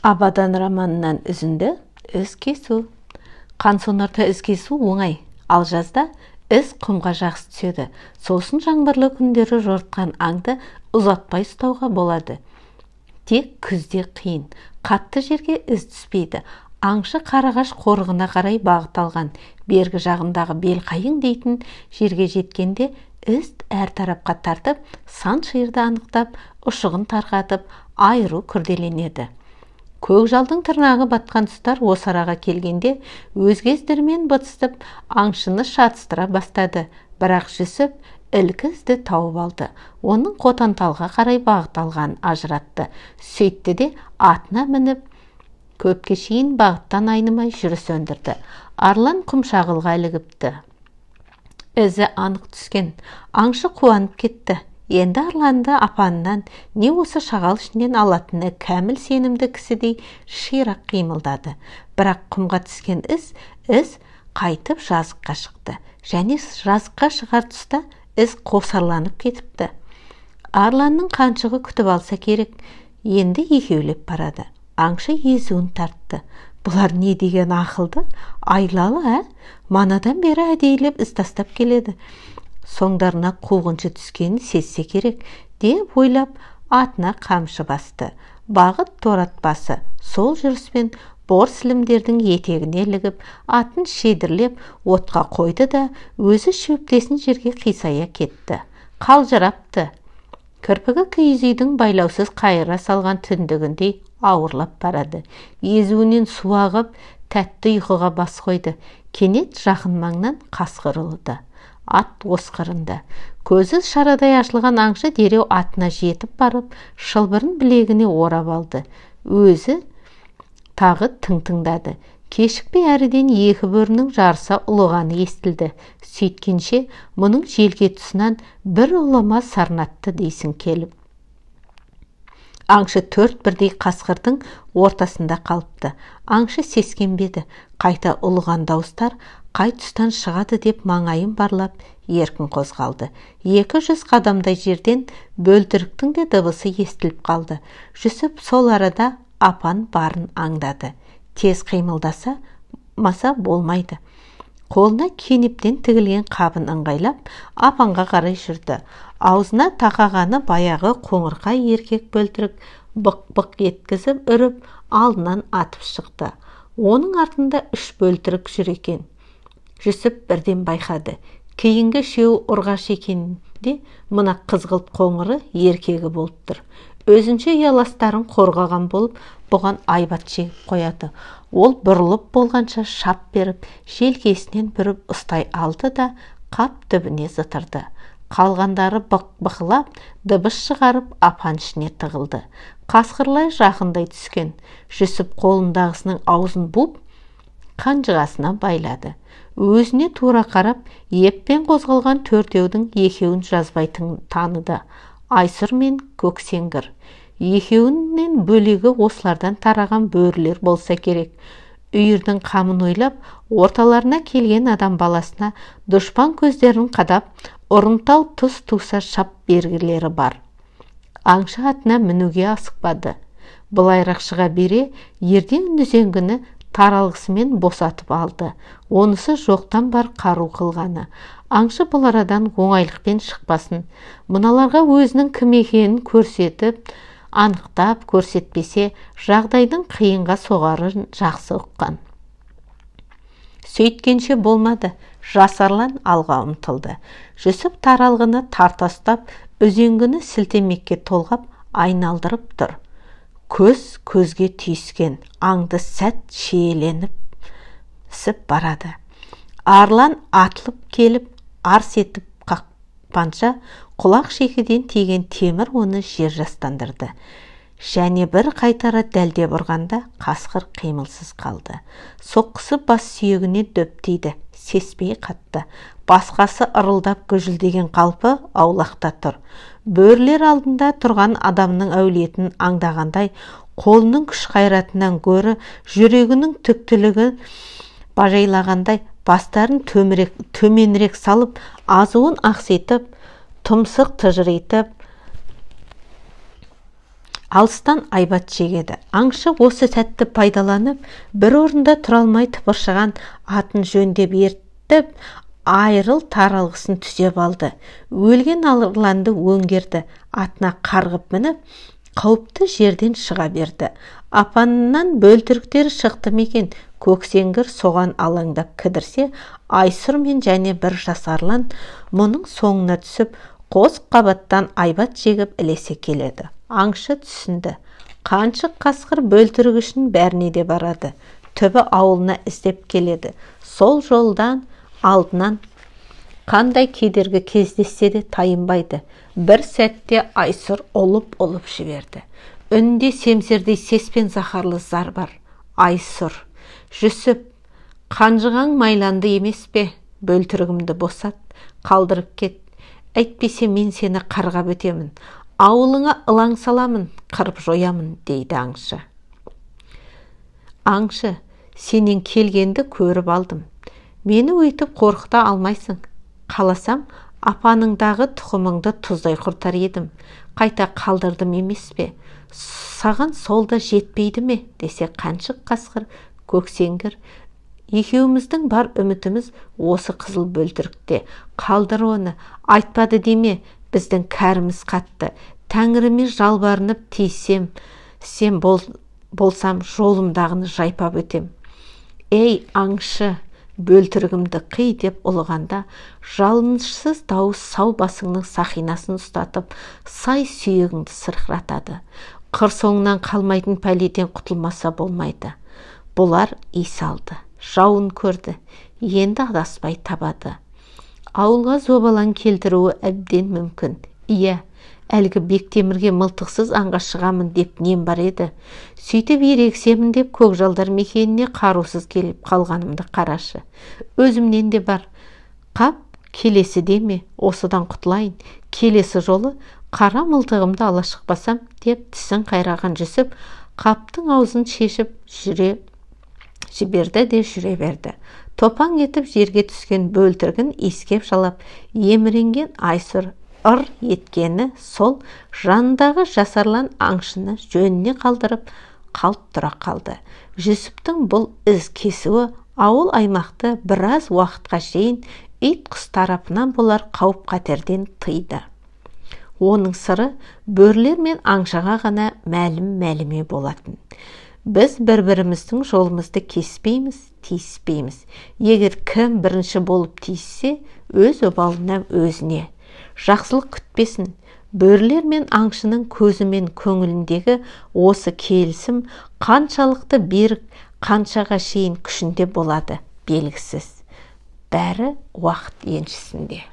Абадан романынан үзінді із кесу. Қансонарда із кесу оңай, ал жазда із құмға жақсы түседі. Сосын жаңбырлы күндері жортқан аңды ұзатпай ұстауға болады. Тек күзде қиын, қатты жерге із түспейді. Аңшы қарағаш қорығына қарай бағыт алған. Бергі жағындағы Белқайың дейтін жерге жеткенде із әр тарапқа тартып, сан шиырды анықтап, ұшығын тарқатып, айыру күрделенеді. Көкжалдың тырнағы батқан тұстар осы араға келгенде өзге іздермен бытыстып, аңшыны шатыстыра бастады. Бірақ Жүсіп ілкі ізді тауып алды. Оның Қотанталға қарай бағыт алғанын ажыратты. Сөйтті де атына мініп, көпке шейін бағыттан айнымай жүріс өндірді. Арлан Құмшағылға ілігіпті. Ізі анық түскен. Аңшы қуанып кетті. Енді Арланды апанынан не осы шағал ішінен алатыны кәміл сенімді кісідей ширақ қимылдады. Бірақ құмға түскен із қайтып жазыққа шықты. Және жазыққа шығар тұста із қосарланып кетіпті. Арланның қаншығы күтіп алса керек, енді екеулеп барады. Аңшы езуін тартты. Бұлар не деген ақылды, айлалы, манадан бері әдейілеп із тастап келеді. Соңдарына қуғыншы түскенін сезсе керек деп ойлап атына қамшы басты. Бағыт торатпасы сол жүріспен бор сілімдердің етегіне ілігіп, атын шедірлеп отқа қойды да өзі шөптесін жерге қисая кетті. Қалжырапты. Кірпігі киіз үйдің байлаусыз қайыра салған түндігіндей ауырлап барады. Езуінен су ағып, тәтті ұйқыға бас қойды. Кенет жақын маңнан қасқыр ұлыды. Ат осқырынды. Көзі шарадай ашылған аңшы дереу атына жетіп барып, шылбырын білегіне орап алды. Өзі тағы тыңдады. Кешікпей әріден екі бөрінің жарыса ұлығаны естілді. Сөйткенше мұның желке тұсынан бір ұлыма сарнатты дейсің келіп. Аңшы төрт бірдей қасқырдың ортасында қалыпты. Аңшы сескенбеді. Қайта ұлыған дауыстар қай тұстан шығады деп маңайын барлап, еркін қозғалды. 200 қадамдай жерден бөлтіріктің де дыбысы естіліп қалды. Жүсіп сол арада апан барын аңдады. Тез қимылдаса маса болмайды. Қолына кенептен тігілген қабын ыңғайлап, апанға қарай жүрді. Аузына тақағаны баяғы қоңырқай еркек бөлтірік бұқ-бұқ еткізіп үріп, алдынан атып шықты. Оның артында 3 бөлтірік жүр екен. Жүсіп бірден байқады. Кейінгі шеу ұрғаш екенде мына қызғылт қоңыры еркегі болып тұр. Өзінше ұяластарын қорғаған болып, бұған айбат шегіп қояды. Ол бұрылып болғанша шап беріп, желкесінен бүріп ұстай алды да қап түбіне зытырды. Қалғандары бықылап, дыбыс шығарып апан ішіне тығылды. Қасқырлай жақындай түскен. Жүсіп қолындағысының аузын буып, қанжығасына байлады. Өзіне тура қарап, еппен қозғалған төртеудің екеуін жазбай таныды. Айсыр мен Көксеңгір. Екеуінен бөлегі осылардан тараған бөрілер болса керек. Үйірдің қамын ойлап, орталарына келген адам баласына дұшпан көздерін қадап, ұрымтал тұс туса шап бергілері бар. Аңшы атына мінуге асықпады. Былайрақ шыға бере, ерден үзеңгіні таралғысымен босатып алды. Онысы жоқтан бар қару қылғаны. Аңшы бұл арадан оңайлықпен шықпасын. Мұналарға өзінің кім екенін көрсетіп, анықтап көрсетпесе, жағдайдың қиынға соғарын жақсы ұққан. Сөйткенше болмады. Жас Арлан алға ұмтылды. Жүсіп таралғыны тарта ұстап, үзеңгіні сілтемекке толғап, айналдырып тұр. Көз көзге түйіскен, аңды сәт шиеленіп сіп барады. Арлан атылып келіп, арс етіп қақпанша, құлақ шекеден тиген темір оны жер жастандырды. Және бір қайтара дәлдеп ұрғанда қасқыр қимылсыз қалды. Соққысы бас сүйегіне дөптейді, сеспей қатты. Басқасы ырылдап гүжілдеген қалпы аулақта тұр. Бөрілер алдында тұрған адамның әулетін аңдағандай, қолының күш қайратынан гөрі жүрегінің түктілігі бажайлағандай, бастарын төменірек салып, азуын ақситып, тұмсық тыжырайтып, алыстан айбат шегеді. Аңшы осы сәтті пайдаланып, бір орында тұра алмай тыпыршыған атын жөндеп ертіп, айрыл таралғысын түзеп алды. Өлген арланды өңгерді, атына қарғып мініп, қауіпті жерден шыға берді. Апанынан бөлтіріктері шықты мекен, Көксеңгір соған алаңдап кідірсе, Айсұр мен және бір жасарлан мұның соңына түсіп, қос қабаттан айбат жегіп ілесе келеді. Аңшы түсінді. Қаншық қасқыр бөлтіргішін бәріне де барады. Түбі ауылына іздеп келеді. Сол жолдан алдынан қандай кедергі кездессе де тайынбайды. Бір сәтте Айсұр олып жіберді. Үнде семсердей сеспен заһарлы зар бар. Айсұр, Жүсіп, қанжығаң майланды емес пе? Бөлтірігімді босат, қалдырып кет. Әйтпесе мен сені қарғап өтемін. Ауылыңа ылаң саламын, қырып жоямын, дейді аңшы. Аңшы, сенен келгенді көріп алдым. Мені өйтіп қорқыта алмайсың. Қаласам, апаныңдағы тұқымыңды тұздай құртар едім. Қайта қалдырдым емес пе? Саған сол да жетпейді ме? Десе Қаншық қасқыр, Көксеңгір, екеуміздің бар үмітіміз осы қызыл бөлтірікте. Қалдыр оны, айтпады деме, біздің кәріміз қатты. Тәңіріме жалбарынып тиіссем, сен болсам жолымдағыны жайпап өтем. Ей аңшы, бөлтірігімді қи деп ұлығанда, жалынышсыз дауыс сау басыңның сақинасын ұстатып, сай сүйегіңді сырқыратады. Қыр соңынан қалмайтын пәледен құтылмаса болмайды. Бұлар үй салды, жауын көрді, енді адаспай табады. Ауылға зобалаң келтіруі әбден мүмкін. Иә, әлгі Бектемірге мылтықсыз аңға шығамын деп нем бар еді. Сөйтіп ерексемін деп Көкжалдар мекеніне қарусыз келіп қалғанымды қарашы. Өзімнен де бар. Қап, келесі деме, осыдан құтылайын. Келесі жолы қара мылтығымды ала шықпасам деп тісін қайраған Жүсіп, қаптың аузын шешіп жіберді де жүре берді. Топаң етіп жерге түскен бөлтірігін иіскеп жалап, еміренген Айсұр ыр еткені сол жанындағы жасарлан аңшыны жөніне қалдырып, қалт тұра қалды. Жүсіптің бұл із кесуі ауыл аймақты біраз уақытқа шейін ит құс тарапынан болар қауіп қатерден тыйды. Оның сыры бөрлер мен аңшыға ғана мәліме болатын. Біз бір-біріміздің жолымызды кеспейміз, тиіспейміз. Егер кім бірінші болып тиіссе, өз обалына өзіне. Жақсылық күтпесін. Бөрлер мен аңшының көзі мен көңіліндегі осы келісім қаншалықты берік, қаншаға шейін күшінде болады, белгісіз. Бәрі уақыт еншісінде.